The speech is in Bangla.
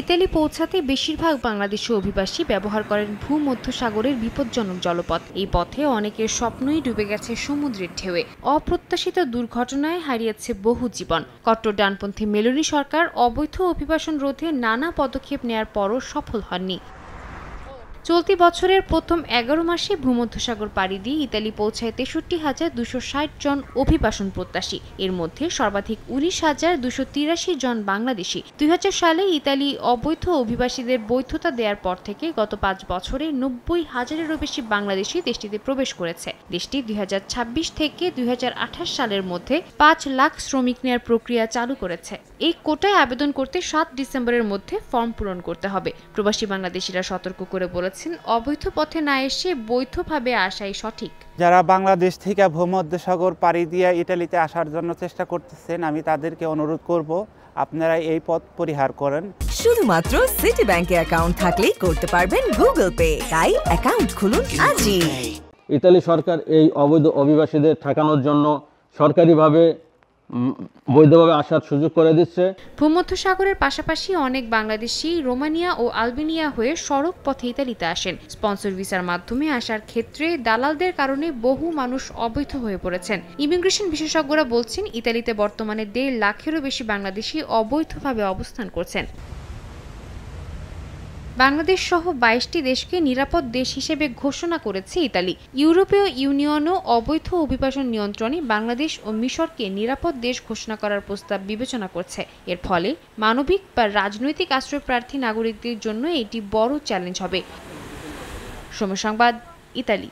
ইতালি পৌঁছাতে বেশিরভাগ বাংলাদেশি অভিবাসী ব্যবহার করেন ভূমধ্যসাগরের বিপজ্জনক জলপথ। এই পথে অনেকের স্বপ্নই ডুবে গেছে সমুদ্রের ঢেউয়ে। অপ্রত্যাশিত দুর্ঘটনায় হারিয়েছে বহু জীবন। কট্টর ডানপন্থী মেলোনি সরকার অবৈধ অভিবাসন রোধে নানা পদক্ষেপ নেয়ার পরও সফল হননি। চলতি বছরের প্রথম ১১ মাসে ভূমধ্যসাগর পাড়ি দিয়ে ইতালি পৌঁছায় ৬৩,২৬০ জন অভিবাসন প্রত্যাশী। এর মধ্যে সর্বাধিক ১৯,২৮৩ জন বাংলাদেশি। ২০০০ সালে ইতালি অবৈধ অভিবাসীদের বৈধতা দেওয়ার পর থেকে গত ৫ বছরে ৯০,০০০-এরও বেশি বাংলাদেশি দেশটিতে প্রবেশ করেছে। দেশটি ২০২৬ থেকে ২০২৮ সালের মধ্যে ৫ লাখ শ্রমিক নেয়ার প্রক্রিয়া চালু করেছে। এই কোটায় আবেদন করতে ৭ ডিসেম্বরের মধ্যে ফর্ম পূরণ করতে হবে। প্রবাসী বাংলাদেশিরা সতর্ক করে বলেছেন, অবৈধ পথে না এসে বৈধভাবে আসাই সঠিক। যারা বাংলাদেশ থেকে ভূমধ্যসাগর পাড়ি দিয়ে ইতালিতে আসার জন্য চেষ্টা করতেছেন, আমি তাদেরকে অনুরোধ করব আপনারা এই পথ পরিহার করেন। শুধুমাত্র সিটি ব্যাংকে অ্যাকাউন্ট থাকলেই করতে পারবেন গুগল পে। তাই অ্যাকাউন্ট খুলুন আজই। ইতালি সরকার এই অবৈধ অভিবাসীদের ঠেকানোর জন্য সরকারিভাবে বৈধভাবে আসার সুযোগ করে দিচ্ছে। ভূমধ্যসাগরের পাশাপাশি অনেক বাংলাদেশি রোমানিয়া ও আলবেনিয়া হয়ে সড়ক পথে ইতালিতে আসেন। স্পন্সর ভিসার মাধ্যমে আসার ক্ষেত্রে দালালদের কারণে বহু মানুষ অবৈধ হয়ে পড়েছেন। ইমিগ্রেশন বিশেষজ্ঞরা বলছেন, ইতালিতে বর্তমানে ১.৫ লাখেরও বেশি বাংলাদেশি অবৈধভাবে অবস্থান করছেন। বাংলাদেশ সহ ২২টি দেশকে নিরাপদ দেশ হিসেবে ঘোষণা করেছে ইতালি। ইউরোপীয় ইউনিয়নও অবৈধ অভিবাসন নিয়ন্ত্রণে বাংলাদেশ ও মিশরকে নিরাপদ দেশ ঘোষণা করার প্রস্তাব বিবেচনা করছে। এর ফলে মানবিক বা রাজনৈতিক আশ্রয় প্রার্থী নাগরিকদের জন্য এটি বড় চ্যালেঞ্জ হবে। সময় সংবাদ, ইতালি।